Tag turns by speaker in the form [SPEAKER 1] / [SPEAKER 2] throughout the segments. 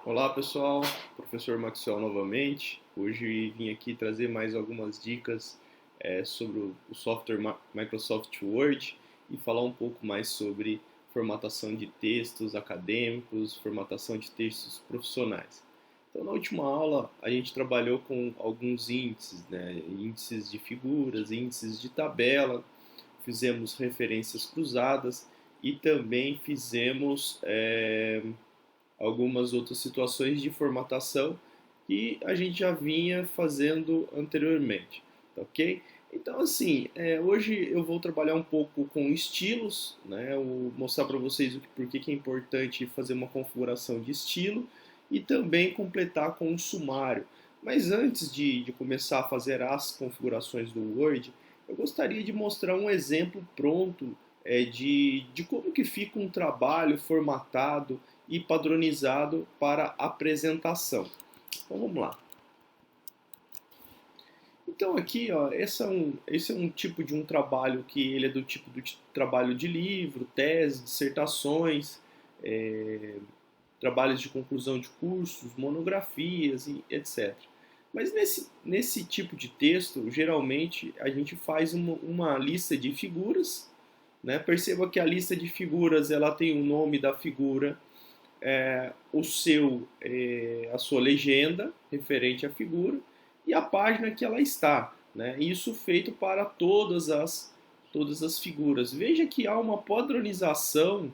[SPEAKER 1] Olá pessoal, professor Maxwell novamente. Hoje vim aqui trazer mais algumas dicas sobre o software Microsoft Word e falar um pouco mais sobre formatação de textos acadêmicos, formatação de textos profissionais. Então, na última aula, a gente trabalhou com alguns índices, né? Índices de figuras, índices de tabela, fizemos referências cruzadas e também fizemos algumas outras situações de formatação que a gente já vinha fazendo anteriormente, tá ok? Então, assim, hoje eu vou trabalhar um pouco com estilos, né? Eu vou mostrar para vocês por que é importante fazer uma configuração de estilo e também completar com um sumário. Mas antes de começar a fazer as configurações do Word, eu gostaria de mostrar um exemplo pronto de como que fica um trabalho formatado e padronizado para apresentação. Então vamos lá. Então aqui, ó, esse é um tipo de um trabalho que ele é do tipo do trabalho de livro, tese, dissertações, é, trabalhos de conclusão de cursos, monografias e etc. Mas nesse tipo de texto, geralmente a gente faz uma lista de figuras, né? Perceba que a lista de figuras ela tem o nome da figura, a sua legenda referente à figura e a página que ela está, né? Isso feito para todas as figuras. Veja que há uma padronização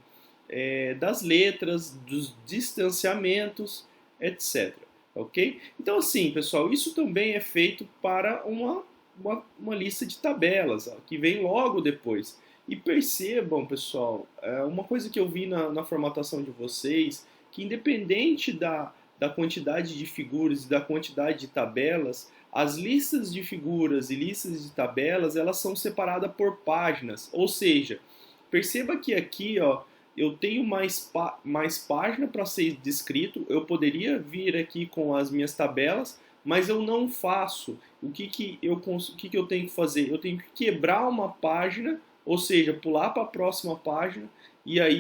[SPEAKER 1] das letras, dos distanciamentos, etc. Ok? Então, assim, pessoal, isso também é feito para uma lista de tabelas, ó, que vem logo depois. E percebam, pessoal, uma coisa que eu vi na formatação de vocês, que independente da quantidade de figuras e da quantidade de tabelas, as listas de figuras e listas de tabelas, elas são separadas por páginas. Ou seja, perceba que aqui, ó, eu tenho mais página para ser descrito, eu poderia vir aqui com as minhas tabelas, mas eu não faço. O que que eu tenho que fazer? Eu tenho que quebrar uma página, ou seja, pular para a próxima página e aí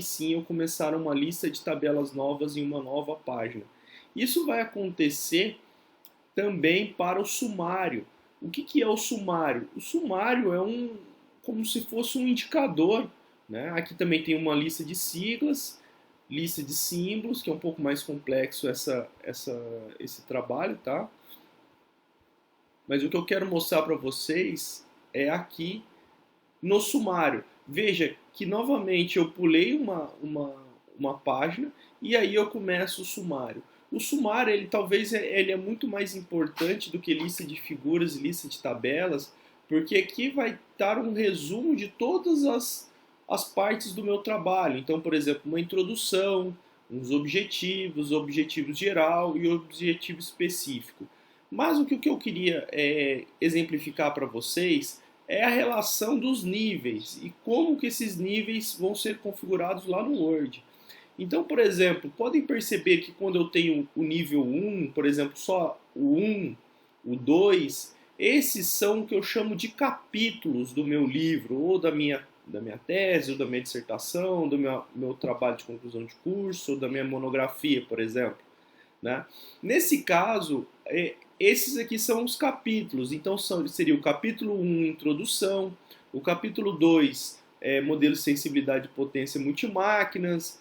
[SPEAKER 1] sim eu começar uma lista de tabelas novas em uma nova página. Isso vai acontecer também para o sumário. O que é o sumário? O sumário é como se fosse um indicador, né? Aqui também tem uma lista de siglas, lista de símbolos, que é um pouco mais complexo esse trabalho, tá? Mas o que eu quero mostrar para vocês é aqui no sumário. Veja que novamente eu pulei uma página e aí eu começo o sumário. O sumário, ele é muito mais importante do que lista de figuras e lista de tabelas, porque aqui vai dar um resumo de todas as partes do meu trabalho. Então, por exemplo, uma introdução, uns objetivos, objetivo geral e objetivo específico. Mas o que eu queria exemplificar para vocês é a relação dos níveis e como que esses níveis vão ser configurados lá no Word. Então, por exemplo, podem perceber que quando eu tenho o nível 1, por exemplo, só o 1, o 2, esses são o que eu chamo de capítulos do meu livro, ou da minha tese, ou da minha dissertação, do meu trabalho de conclusão de curso, ou da minha monografia, por exemplo. Né? Nesse caso, esses aqui são os capítulos. Então seria o capítulo 1, introdução, o capítulo 2, modelo de sensibilidade e potência multimáquinas,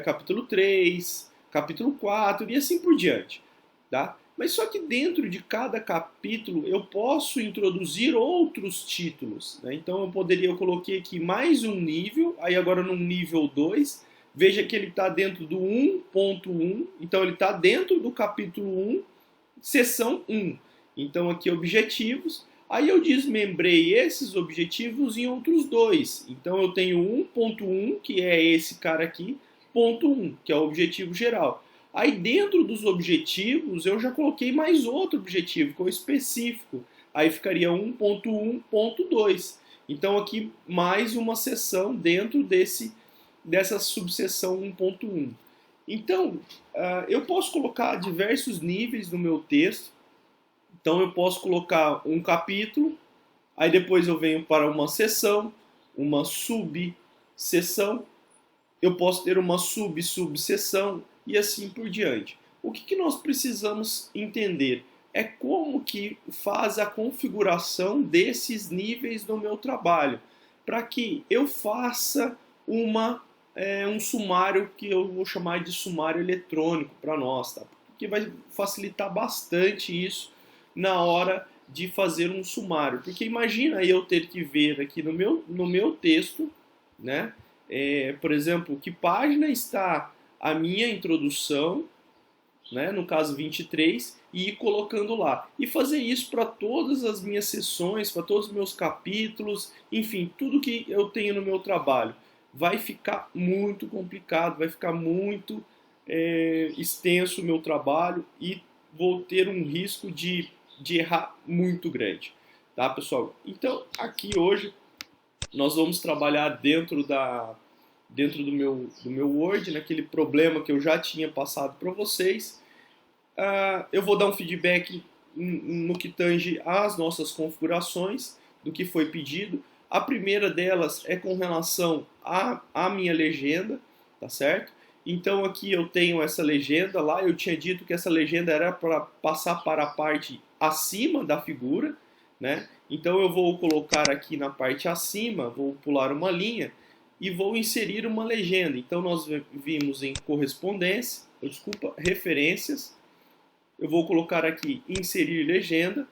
[SPEAKER 1] capítulo 3, capítulo 4 e assim por diante. Tá? Mas só que dentro de cada capítulo eu posso introduzir outros títulos. Né? Então eu coloquei aqui mais um nível, aí agora no nível 2, veja que ele está dentro do 1.1, então ele está dentro do capítulo 1, seção 1. Então aqui objetivos, aí eu desmembrei esses objetivos em outros dois. Então eu tenho 1.1, que é esse cara aqui, ponto 1, que é o objetivo geral. Aí dentro dos objetivos eu já coloquei mais outro objetivo, que é o específico. Aí ficaria 1.1.2. Então aqui mais uma seção dentro dessa subseção 1.1. Então, eu posso colocar diversos níveis no meu texto. Então, eu posso colocar um capítulo, aí depois eu venho para uma seção, uma subseção. Eu posso ter uma subseção e assim por diante. O que nós precisamos entender é como que faz a configuração desses níveis do meu trabalho, para que eu faça um sumário que eu vou chamar de sumário eletrônico para nós, tá? Porque vai facilitar bastante isso na hora de fazer um sumário. Porque imagina eu ter que ver aqui no meu texto, né? Por exemplo, que página está a minha introdução, né, no caso 23, e ir colocando lá. E fazer isso para todas as minhas sessões, para todos os meus capítulos, enfim, tudo que eu tenho no meu trabalho. Vai ficar muito complicado, vai ficar muito extenso o meu trabalho e vou ter um risco de errar muito grande. Tá, pessoal? Então, aqui hoje nós vamos trabalhar dentro do meu Word, naquele problema que eu já tinha passado para vocês. Eu vou dar um feedback no que tange às nossas configurações, do que foi pedido. A primeira delas é com relação à minha legenda, tá certo? Então aqui eu tenho essa legenda, lá eu tinha dito que essa legenda era para passar para a parte acima da figura, né? Então eu vou colocar aqui na parte acima, vou pular uma linha e vou inserir uma legenda. Então nós vimos em correspondência, desculpa, referências. Eu vou colocar aqui inserir legenda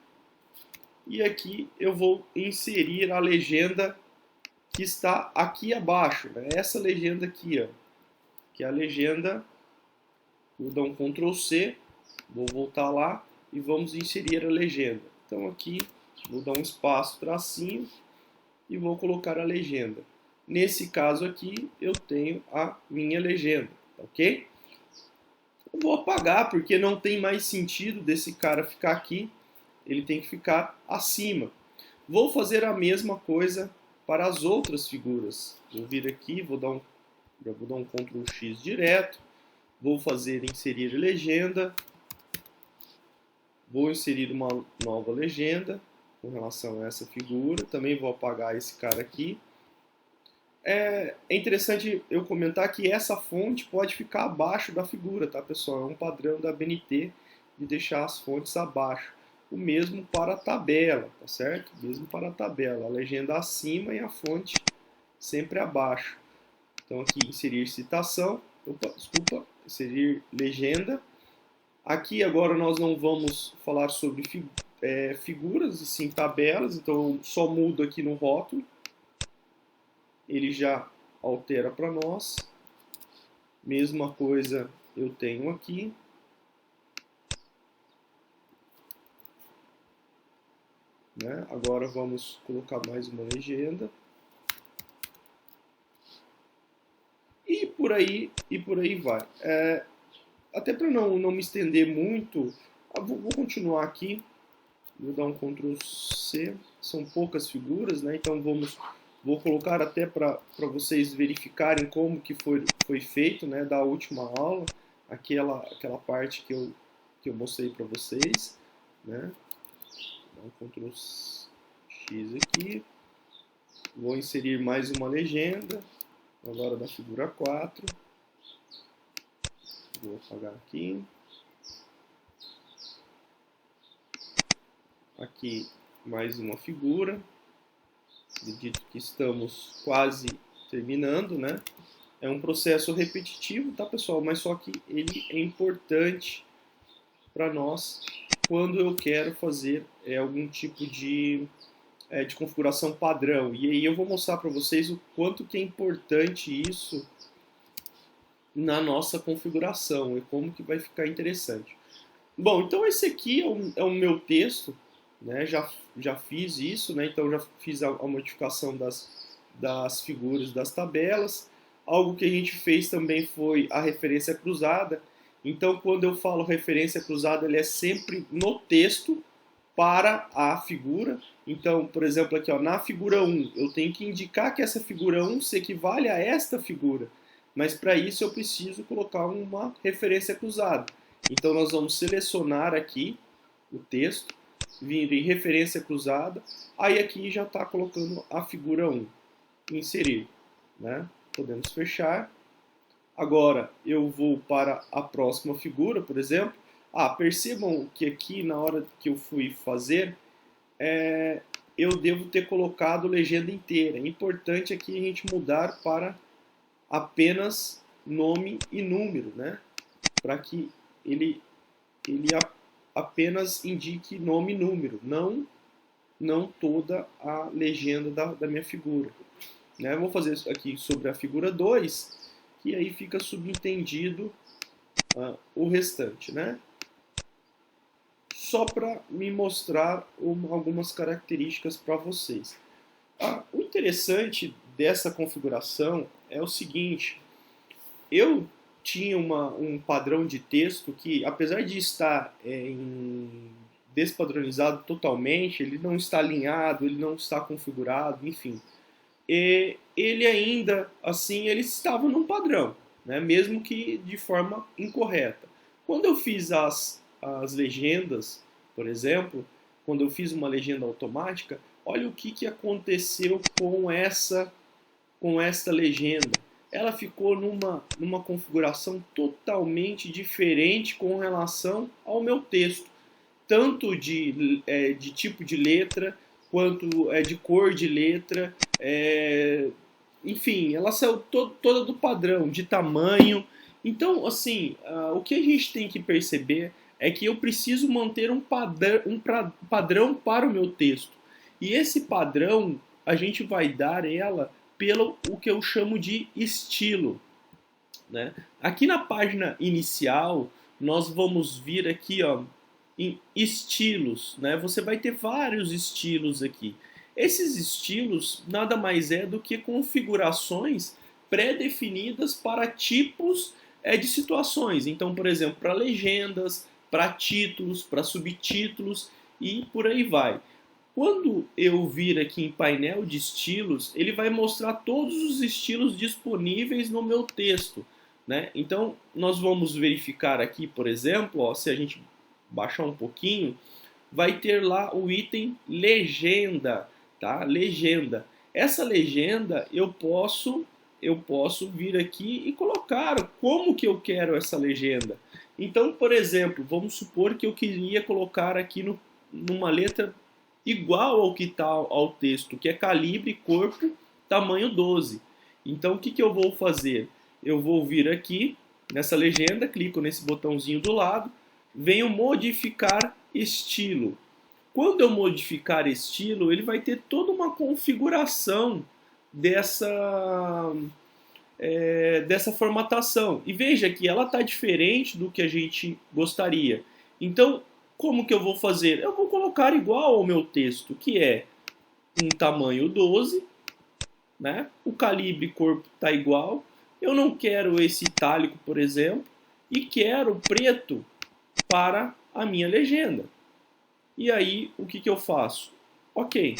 [SPEAKER 1] e aqui eu vou inserir a legenda que está aqui abaixo, né? Essa legenda aqui, ó, que é a legenda. Vou dar um Ctrl C, vou voltar lá e vamos inserir a legenda. Então aqui vou dar um espaço, tracinho e vou colocar a legenda. Nesse caso aqui eu tenho a minha legenda, ok? Eu vou apagar porque não tem mais sentido desse cara ficar aqui, ele tem que ficar acima. Vou fazer a mesma coisa para as outras figuras. Vou vir aqui, vou dar um Ctrl X direto, vou fazer inserir legenda, vou inserir uma nova legenda com relação a essa figura, também vou apagar esse cara aqui. É interessante eu comentar que essa fonte pode ficar abaixo da figura, tá, pessoal? É um padrão da BNT de deixar as fontes abaixo. O mesmo para a tabela, tá certo? Mesmo para a tabela, a legenda acima e a fonte sempre abaixo. Então aqui inserir citação, inserir legenda. Aqui agora nós não vamos falar sobre figuras, e sim tabelas, então eu só mudo aqui no rótulo. Ele já altera para nós. Mesma coisa eu tenho aqui. Né? Agora vamos colocar mais uma legenda. E por aí vai. Até para não me estender muito, vou continuar aqui. Vou dar um Ctrl C. São poucas figuras, né? Então vou colocar até para vocês verificarem como que foi feito, né, da última aula, aquela parte que eu mostrei para vocês, né? Vou dar um Ctrl X aqui, vou inserir mais uma legenda, agora da figura 4, vou apagar aqui, aqui mais uma figura. Acredito que estamos quase terminando, né? É um processo repetitivo, tá, pessoal? Mas só que ele é importante para nós quando eu quero fazer algum tipo de configuração padrão. E aí eu vou mostrar para vocês o quanto que é importante isso na nossa configuração e como que vai ficar interessante. Bom, então esse aqui é o meu texto, né? Já fiz isso, né? Então já fiz a modificação das figuras das tabelas. Algo que a gente fez também foi a referência cruzada. Então quando eu falo referência cruzada, ele é sempre no texto para a figura. Então, por exemplo, aqui ó, na figura 1, eu tenho que indicar que essa figura 1 se equivale a esta figura. Mas para isso eu preciso colocar uma referência cruzada. Então nós vamos selecionar aqui o texto, vir em referência cruzada, aí aqui já está colocando a figura 1, inserir, né? Podemos fechar. Agora eu vou para a próxima figura, por exemplo. Percebam que aqui na hora que eu fui fazer, eu devo ter colocado legenda inteira. É importante aqui a gente mudar para apenas nome e número, né? Para que ele apenas indique nome e número, não toda a legenda da minha figura. Né? Vou fazer isso aqui sobre a figura 2, que aí fica subentendido o restante. Né? Só para me mostrar algumas características para vocês. O interessante dessa configuração é o seguinte: eu tinha um padrão de texto que, apesar de estar despadronizado totalmente, ele não está alinhado, ele não está configurado, enfim. Ele ainda, assim, ele estava num padrão, né? Mesmo que de forma incorreta. Quando eu fiz as legendas, por exemplo, quando eu fiz uma legenda automática, olha o que aconteceu com essa legenda. Ela ficou numa configuração totalmente diferente com relação ao meu texto, tanto de tipo de letra, quanto de cor de letra, enfim, ela saiu toda do padrão, de tamanho. Então, assim, o que a gente tem que perceber é que eu preciso manter um padrão para o meu texto. E esse padrão, a gente vai dar ela pelo o que eu chamo de estilo. Né? Aqui na página inicial, nós vamos vir aqui em estilos. Né? Você vai ter vários estilos aqui. Esses estilos nada mais é do que configurações pré-definidas para tipos de situações. Então, por exemplo, para legendas, para títulos, para subtítulos e por aí vai. Quando eu vir aqui em painel de estilos, ele vai mostrar todos os estilos disponíveis no meu texto. Né? Então, nós vamos verificar aqui, por exemplo, se a gente baixar um pouquinho, vai ter lá o item legenda. Tá? Legenda. Essa legenda eu posso vir aqui e colocar como que eu quero essa legenda. Então, por exemplo, vamos supor que eu queria colocar aqui numa letra igual ao que está ao texto, que é calibre, corpo, tamanho 12. Então, o que eu vou fazer? Eu vou vir aqui nessa legenda, clico nesse botãozinho do lado, venho modificar estilo. Quando eu modificar estilo, ele vai ter toda uma configuração dessa formatação. E veja que ela está diferente do que a gente gostaria. Então, como que eu vou fazer? Eu vou colocar igual ao meu texto, que é um tamanho 12, né? O calibre corpo está igual. Eu não quero esse itálico, por exemplo, e quero preto para a minha legenda. E aí, o que eu faço? Ok.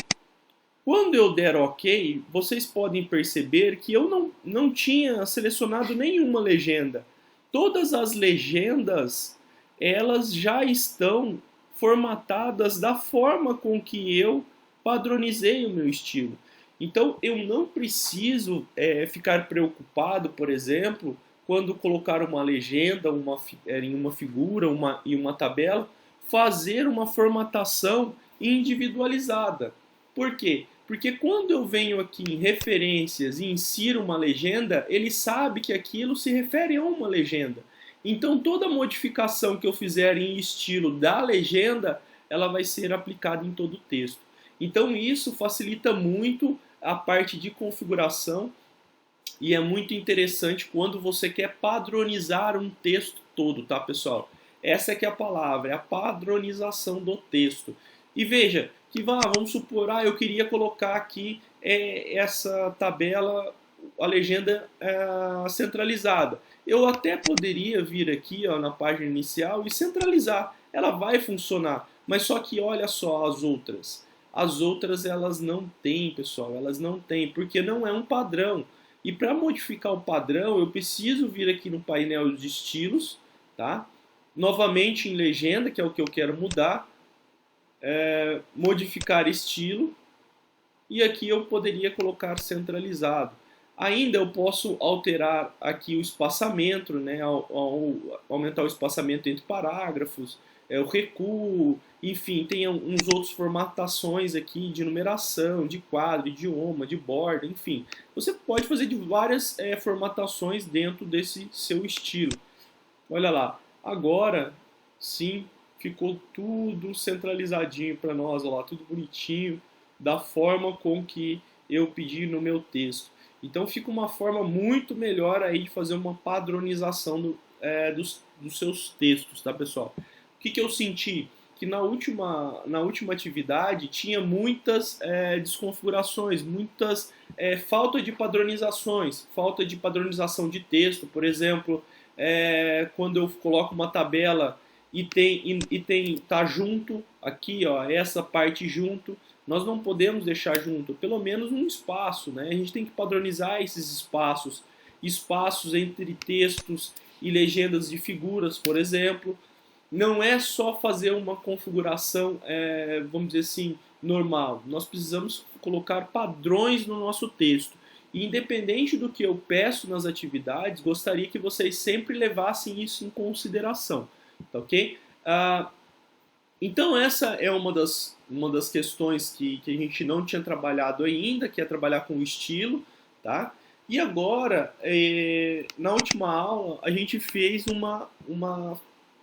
[SPEAKER 1] Quando eu der OK, vocês podem perceber que eu não tinha selecionado nenhuma legenda. Todas as legendas, elas já estão formatadas da forma com que eu padronizei o meu estilo. Então, eu não preciso ficar preocupado, por exemplo, quando colocar uma legenda em uma figura e uma tabela, fazer uma formatação individualizada. Por quê? Porque quando eu venho aqui em referências e insiro uma legenda, ele sabe que aquilo se refere a uma legenda. Então toda modificação que eu fizer em estilo da legenda, ela vai ser aplicada em todo o texto. Então isso facilita muito a parte de configuração e é muito interessante quando você quer padronizar um texto todo, tá, pessoal? Essa é que é a palavra, é a padronização do texto. E veja, que vamos supor, eu queria colocar aqui essa tabela, a legenda centralizada. Eu até poderia vir aqui na página inicial e centralizar. Ela vai funcionar, mas só que olha só as outras. As outras elas não têm, pessoal, elas não têm, porque não é um padrão. E para modificar o padrão, eu preciso vir aqui no painel de estilos, tá? Novamente em legenda, que é o que eu quero mudar. Modificar estilo, e aqui eu poderia colocar centralizado. Ainda eu posso alterar aqui o espaçamento, né, aumentar o espaçamento entre parágrafos, o recuo, enfim, tem uns outros formatações aqui de numeração, de quadro, idioma, de borda, enfim. Você pode fazer de várias formatações dentro desse seu estilo. Olha lá, agora sim ficou tudo centralizadinho para nós, olha lá, tudo bonitinho, da forma com que eu pedi no meu texto. Então fica uma forma muito melhor aí de fazer uma padronização dos seus textos, tá, pessoal? O que eu senti? Que na última atividade tinha muitas desconfigurações, muitas falta de padronizações, falta de padronização de texto, por exemplo, quando eu coloco uma tabela e tá junto aqui, ó, essa parte junto, nós não podemos deixar junto, pelo menos um espaço, né? A gente tem que padronizar esses espaços, espaços entre textos e legendas de figuras, por exemplo. Não é só fazer uma configuração, vamos dizer assim, normal. Nós precisamos colocar padrões no nosso texto. E independente do que eu peço nas atividades, gostaria que vocês sempre levassem isso em consideração, tá ok? Então essa é uma das questões que a gente não tinha trabalhado ainda, que é trabalhar com o estilo, tá? E agora, na última aula, a gente fez uma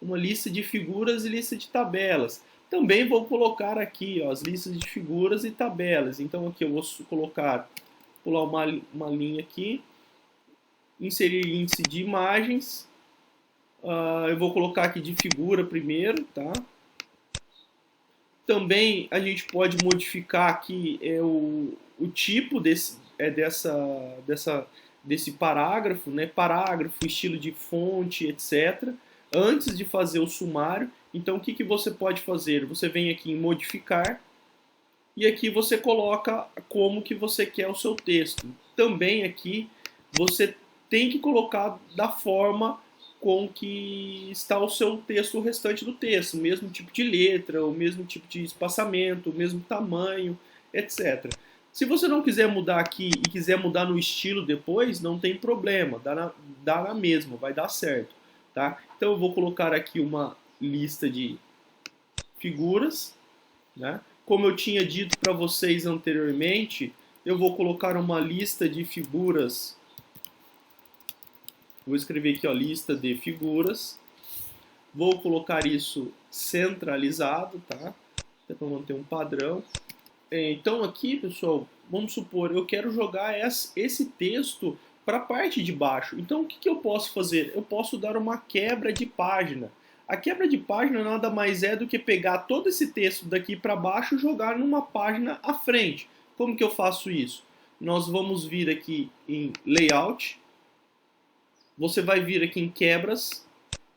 [SPEAKER 1] lista de figuras e lista de tabelas. Também vou colocar aqui, ó, as listas de figuras e tabelas. Então aqui eu vou pular uma linha aqui, inserir índice de imagens. Eu vou colocar aqui de figura primeiro, tá? Também a gente pode modificar aqui o tipo desse parágrafo, né? Parágrafo, estilo de fonte, etc. Antes de fazer o sumário. Então, o que você pode fazer? Você vem aqui em modificar e aqui você coloca como que você quer o seu texto. Também aqui você tem que colocar da forma com que está o seu texto, o restante do texto, o mesmo tipo de letra, o mesmo tipo de espaçamento, o mesmo tamanho, etc. Se você não quiser mudar aqui e quiser mudar no estilo depois, não tem problema, dá na mesma, vai dar certo, tá? Então eu vou colocar aqui uma lista de figuras, né? Como eu tinha dito para vocês anteriormente, eu vou colocar uma lista de figuras. Vou escrever aqui, ó, lista de figuras. Vou colocar isso centralizado, tá? Até para manter um padrão. Então aqui, pessoal, vamos supor, eu quero jogar esse texto para a parte de baixo. Então o que eu posso fazer? Eu posso dar uma quebra de página. A quebra de página nada mais é do que pegar todo esse texto daqui para baixo e jogar numa página à frente. Como que eu faço isso? Nós vamos vir aqui em Layout, você vai vir aqui em Quebras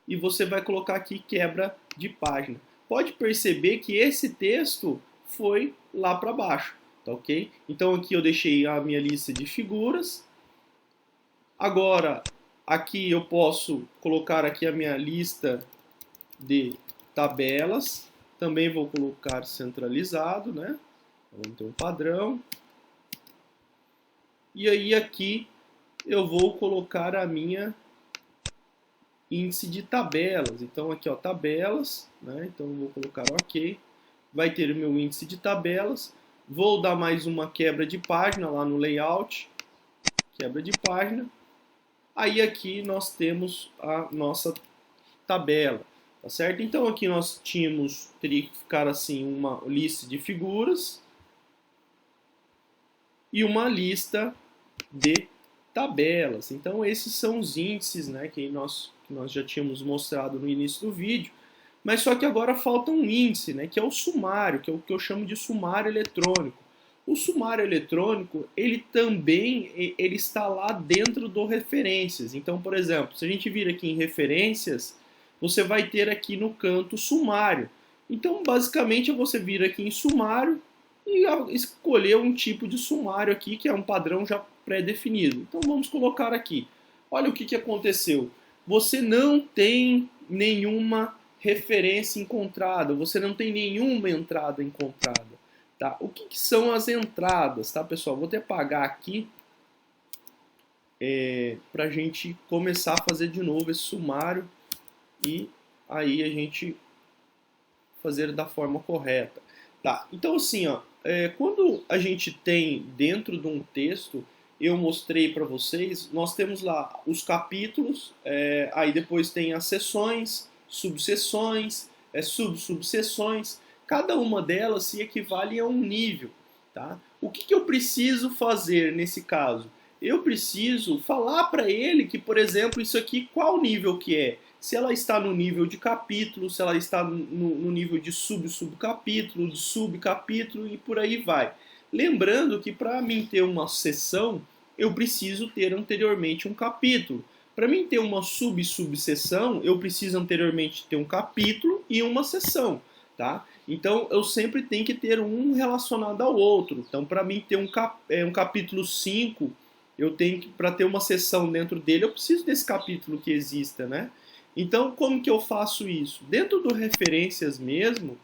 [SPEAKER 1] e você vai colocar aqui Quebra de página. Pode perceber que esse texto foi lá para baixo, tá ok? Então aqui eu deixei a minha lista de figuras. Agora, aqui eu posso colocar aqui a minha lista de tabelas, também vou colocar centralizado, né? Vamos ter um padrão. E aí aqui eu vou colocar a minha índice de tabelas. Então aqui, ó, tabelas, né? Então eu vou colocar OK. Vai ter o meu índice de tabelas. Vou dar mais uma quebra de página lá no layout. Quebra de página. Aí aqui nós temos a nossa tabela. Tá certo? Então aqui nós teria que ficar assim uma lista de figuras e uma lista de tabelas. Então esses são os índices, né, que nós já tínhamos mostrado no início do vídeo, mas só que agora falta um índice, né, que é o sumário, que é o que eu chamo de sumário eletrônico. O sumário eletrônico, ele também ele está lá dentro do referências. Então, por exemplo, se a gente vir aqui em referências, você vai ter aqui no canto sumário. Então, basicamente, é você vir aqui em sumário e escolher um tipo de sumário aqui, que é um padrão já pré-definido. Então, vamos colocar aqui. Olha o que aconteceu. Você não tem nenhuma referência encontrada, você não tem nenhuma entrada encontrada. Tá? O que são as entradas, tá, pessoal? Vou até apagar aqui. para a gente começar a fazer de novo esse sumário e aí a gente fazer da forma correta. Tá, então assim, ó, quando a gente tem dentro de um texto, eu mostrei para vocês, nós temos lá os capítulos, aí depois tem as seções, subseções, subsubseções, cada uma delas se equivale a um nível. Tá? O que eu preciso fazer nesse caso? Eu preciso falar para ele que, por exemplo, isso aqui, qual nível que é? Se ela está no nível de capítulo, se ela está no nível de subcapítulo, de subcapítulo e por aí vai. Lembrando que para mim ter uma seção, eu preciso ter anteriormente um capítulo. Para mim ter uma subseção, eu preciso anteriormente ter um capítulo e uma seção, tá? Então eu sempre tenho que ter um relacionado ao outro. Então para mim ter um capítulo 5, eu tenho que, para ter uma seção dentro dele, eu preciso desse capítulo que exista, né? Então, como que eu faço isso? Dentro do referências mesmo,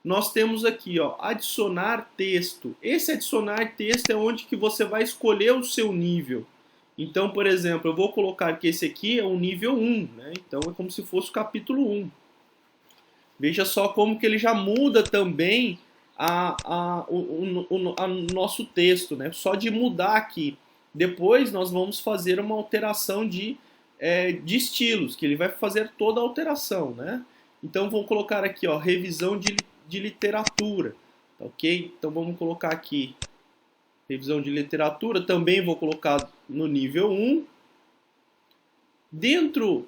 [SPEAKER 1] nós temos aqui, ó, adicionar texto. Esse adicionar texto é onde que você vai escolher o seu nível. Então, por exemplo, eu vou colocar que esse aqui é o nível 1, né? Então é como se fosse o capítulo 1. Veja só como que ele já muda também o nosso texto, né? Só de mudar aqui. Depois nós vamos fazer uma alteração de estilos, que ele vai fazer toda a alteração, né? Então vou colocar aqui, ó, revisão de literatura, tá, ok? Então vamos colocar aqui revisão de literatura, também vou colocar no nível 1. Dentro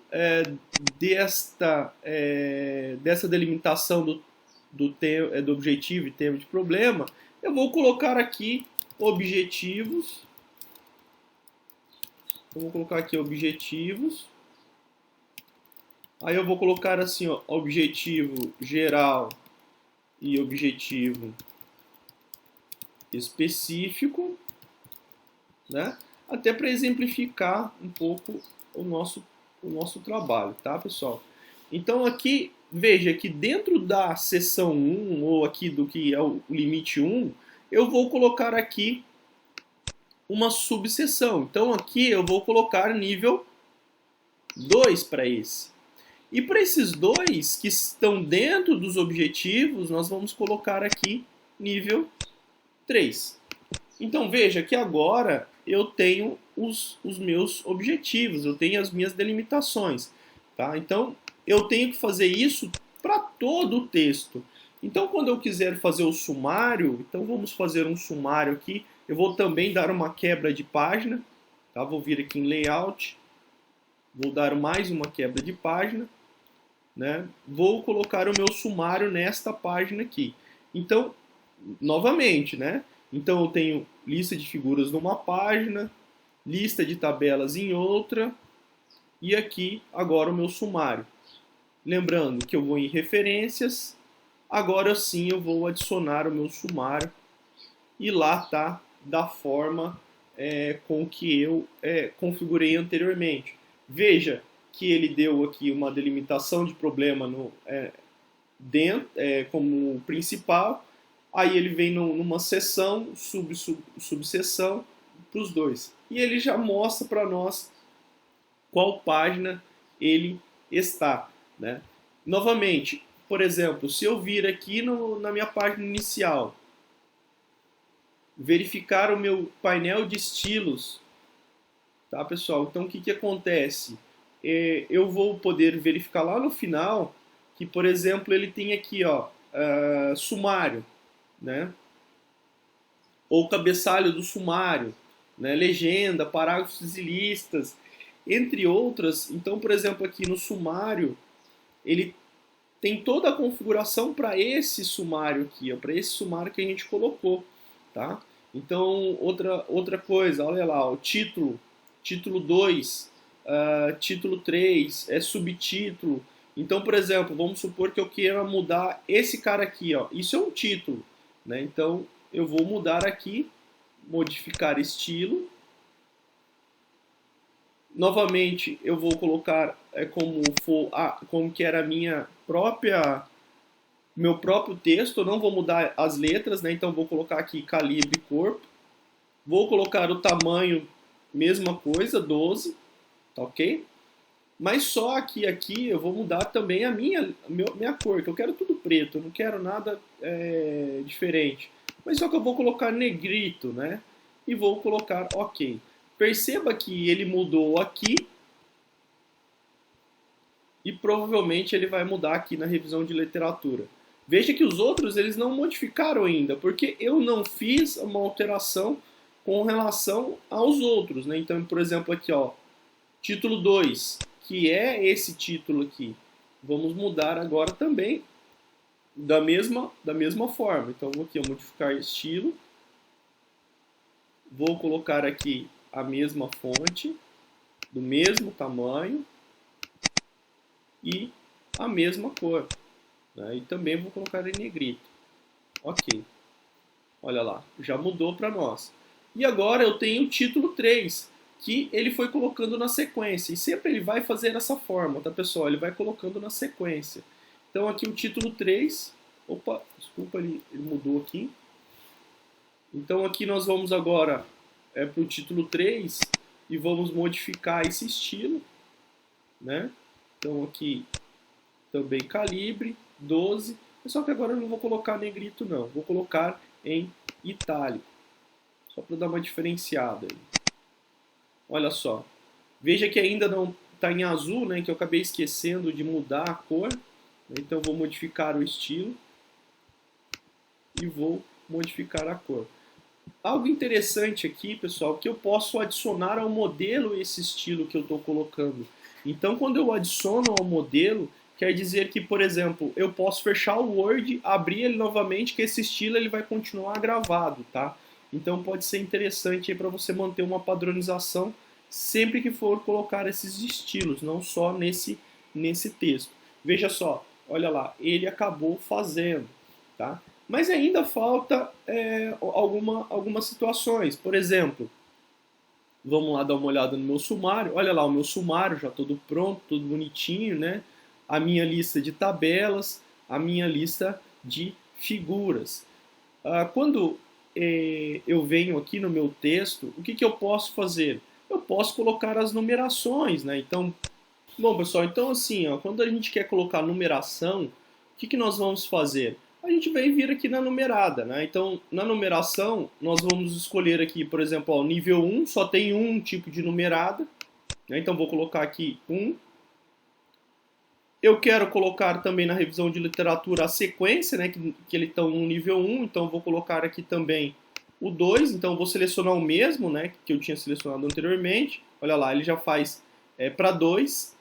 [SPEAKER 1] dessa delimitação do objetivo e tema de problema, eu vou colocar aqui objetivos. Eu vou colocar aqui objetivos. Aí eu vou colocar assim, ó, objetivo geral e objetivo específico, né? Até para exemplificar um pouco o nosso trabalho, tá, pessoal? Então aqui, veja que dentro da seção 1, ou aqui do que é o limite 1, eu vou colocar aqui uma subseção. Então aqui eu vou colocar nível 2 para esse. E para esses dois que estão dentro dos objetivos, nós vamos colocar aqui nível 3. Então veja que agora eu tenho os meus objetivos, eu tenho as minhas delimitações. Tá? Então eu tenho que fazer isso para todo o texto. Então quando eu quiser fazer o sumário, então vamos fazer um sumário aqui. Eu vou também dar uma quebra de página. Tá? Vou vir aqui em Layout. Vou dar mais uma quebra de página. Né? Vou colocar o meu sumário nesta página aqui. Então, novamente, né? Então eu tenho lista de figuras numa página, lista de tabelas em outra, e aqui agora o meu sumário. Lembrando que eu vou em referências, agora sim eu vou adicionar o meu sumário, e lá está da forma com que eu configurei anteriormente. Veja que ele deu aqui uma delimitação de problema como principal, aí ele vem numa seção, subseção para os dois. E ele já mostra para nós qual página ele está. Né? Novamente, por exemplo, se eu vir aqui na minha página inicial, verificar o meu painel de estilos, tá, pessoal? Então o que acontece? Eu vou poder verificar lá no final que, por exemplo, ele tem aqui, ó, sumário, né? Ou cabeçalho do sumário, né? Legenda, parágrafos e listas, entre outras. Então, por exemplo, aqui no sumário, ele tem toda a configuração para esse sumário aqui, para esse sumário que a gente colocou, tá? Então, outra coisa, olha lá, o título 2, título 3, subtítulo. Então, por exemplo, vamos supor que eu queira mudar esse cara aqui, ó. Isso é um título, né? Então, eu vou mudar aqui, modificar estilo. Novamente, eu vou colocar como que era a meu próprio texto. Eu não vou mudar as letras, né? Então, vou colocar aqui calibre corpo. Vou colocar o tamanho mesma coisa, 12, tá ok? Mas só que aqui eu vou mudar também a minha cor, que eu quero tudo preto, eu não quero nada diferente. Mas só que eu vou colocar negrito, né? E vou colocar ok. Perceba que ele mudou aqui e provavelmente ele vai mudar aqui na revisão de literatura. Veja que os outros eles não modificaram ainda, porque eu não fiz uma alteração com relação aos outros, né? Então, por exemplo, aqui, ó, título 2, que é esse título aqui. Vamos mudar agora também da mesma forma. Então, vou aqui, ó, modificar estilo. Vou colocar aqui a mesma fonte, do mesmo tamanho e a mesma cor. Né? E também vou colocar em negrito. Ok. Olha lá, já mudou para nós. E agora eu tenho o título 3, que ele foi colocando na sequência. E sempre ele vai fazer dessa forma, tá pessoal? Ele vai colocando na sequência. Então aqui o título 3. Opa, desculpa, ele mudou aqui. Então aqui nós vamos agora para o título 3 e vamos modificar esse estilo. Né? Então aqui também calibre, 12. Só que agora eu não vou colocar negrito não, vou colocar em itálico. Só para dar uma diferenciada aí. Olha só. Veja que ainda não está em azul, né? Que eu acabei esquecendo de mudar a cor. Então vou modificar o estilo. E vou modificar a cor. Algo interessante aqui, pessoal, que eu posso adicionar ao modelo esse estilo que eu estou colocando. Então, quando eu adiciono ao modelo, quer dizer que, por exemplo, eu posso fechar o Word, abrir ele novamente, que esse estilo ele vai continuar gravado, tá? Então, pode ser interessante para você manter uma padronização sempre que for colocar esses estilos, não só nesse texto. Veja só, olha lá, ele acabou fazendo, tá? Mas ainda falta algumas situações. Por exemplo, vamos lá dar uma olhada no meu sumário. Olha lá o meu sumário, já todo pronto, tudo bonitinho, né? A minha lista de tabelas, a minha lista de figuras. Quando eu venho aqui no meu texto, o que eu posso fazer? Eu posso colocar as numerações, né? Então, bom, pessoal, então assim, ó, quando a gente quer colocar numeração, o que nós vamos fazer? A gente vai vir aqui na numerada, né? Então, na numeração, nós vamos escolher aqui, por exemplo, ó, nível 1, só tem um tipo de numerada, né? Então, vou colocar aqui 1. Eu quero colocar também na revisão de literatura a sequência, né? Que ele está no nível 1, então vou colocar aqui também o 2, então vou selecionar o mesmo, né? Que eu tinha selecionado anteriormente. Olha lá, ele já faz para 2.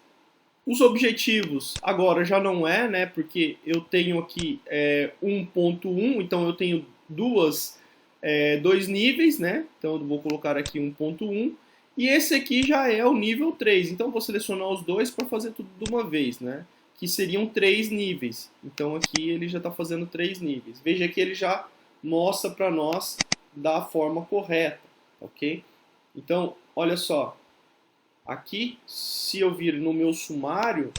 [SPEAKER 1] Os objetivos agora já não é, né? Porque eu tenho aqui 1.1, então eu tenho dois níveis, né? Então eu vou colocar aqui 1.1. E esse aqui já é o nível 3. Então eu vou selecionar os dois para fazer tudo de uma vez, né? Que seriam 3 níveis. Então aqui ele já está fazendo 3 níveis. Veja que ele já mostra para nós da forma correta, ok? Então, olha só. Aqui, se eu vir no meu sumário,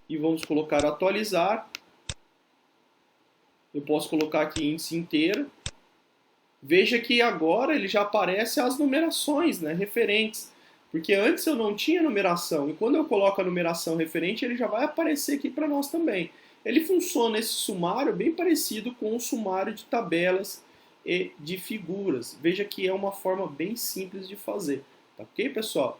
[SPEAKER 1] e vamos colocar atualizar, eu posso colocar aqui índice inteiro. Veja que agora ele já aparece as numerações, né, referentes. Porque antes eu não tinha numeração, e quando eu coloco a numeração referente, ele já vai aparecer aqui para nós também. Ele funciona, esse sumário, bem parecido com o sumário de tabelas e de figuras. Veja que é uma forma bem simples de fazer. Tá ok, pessoal?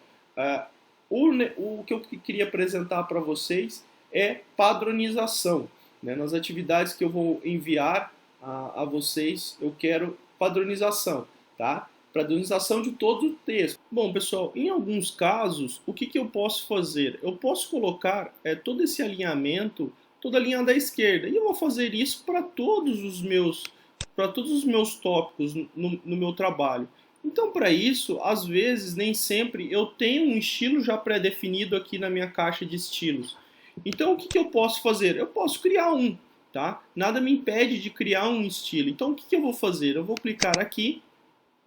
[SPEAKER 1] O que eu queria apresentar para vocês é padronização. Né? Nas atividades que eu vou enviar a vocês, eu quero padronização, tá? Padronização de todo o texto. Bom, pessoal, em alguns casos, o que eu posso fazer? Eu posso colocar todo esse alinhamento, toda a linha da esquerda, e eu vou fazer isso para todos os meus tópicos no meu trabalho. Então, para isso, às vezes, nem sempre, eu tenho um estilo já pré-definido aqui na minha caixa de estilos. Então, o que eu posso fazer? Eu posso criar um, tá? Nada me impede de criar um estilo. Então, o que eu vou fazer? Eu vou clicar aqui,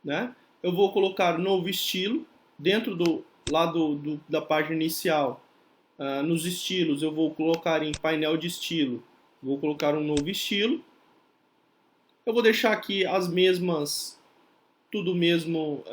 [SPEAKER 1] né? Eu vou colocar novo estilo, dentro da página inicial, nos estilos, eu vou colocar em painel de estilo, vou colocar um novo estilo. Eu vou deixar aqui as mesmas tudo mesmo,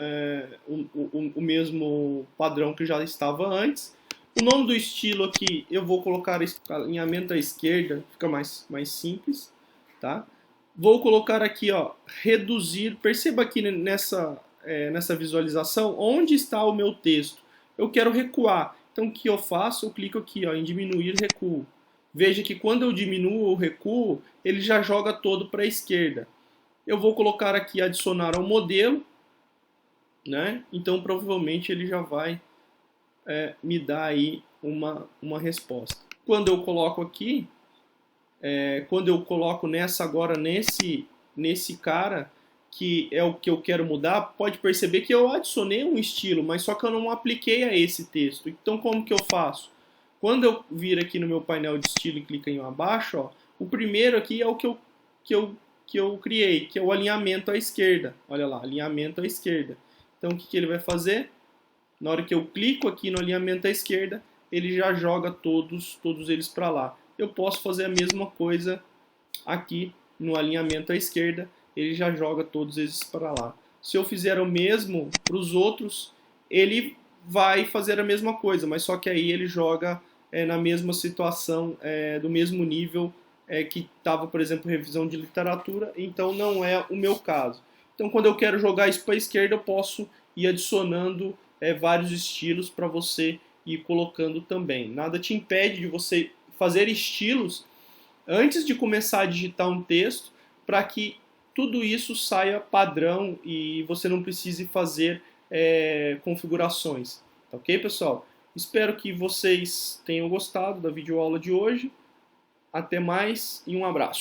[SPEAKER 1] o mesmo padrão que já estava antes. O nome do estilo aqui, eu vou colocar alinhamento à esquerda, fica mais simples, tá? Vou colocar aqui, ó, reduzir. Perceba aqui nessa visualização onde está o meu texto. Eu quero recuar. Então, o que eu faço? Eu clico aqui, ó, em diminuir recuo. Veja que quando eu diminuo o recuo, ele já joga todo para a esquerda. Eu vou colocar aqui adicionar ao modelo, né? Então, provavelmente ele já vai me dar aí uma resposta. Quando eu coloco aqui, quando eu coloco nesse cara, que é o que eu quero mudar, pode perceber que eu adicionei um estilo, mas só que eu não apliquei a esse texto. Então, como que eu faço? Quando eu vir aqui no meu painel de estilo e clicar em abaixo, ó, o primeiro aqui é o que eu criei, que é o alinhamento à esquerda. Olha lá, alinhamento à esquerda. Então, o que ele vai fazer? Na hora que eu clico aqui no alinhamento à esquerda, ele já joga todos eles para lá. Eu posso fazer a mesma coisa aqui no alinhamento à esquerda, ele já joga todos esses para lá. Se eu fizer o mesmo para os outros, ele vai fazer a mesma coisa, mas só que aí ele joga na mesma situação, do mesmo nível que estava, por exemplo, revisão de literatura, então não é o meu caso. Então, quando eu quero jogar isso para a esquerda, eu posso ir adicionando vários estilos para você ir colocando também. Nada te impede de você fazer estilos antes de começar a digitar um texto, para que tudo isso saia padrão e você não precise fazer configurações. Tá ok, pessoal? Espero que vocês tenham gostado da videoaula de hoje. Até mais e um abraço.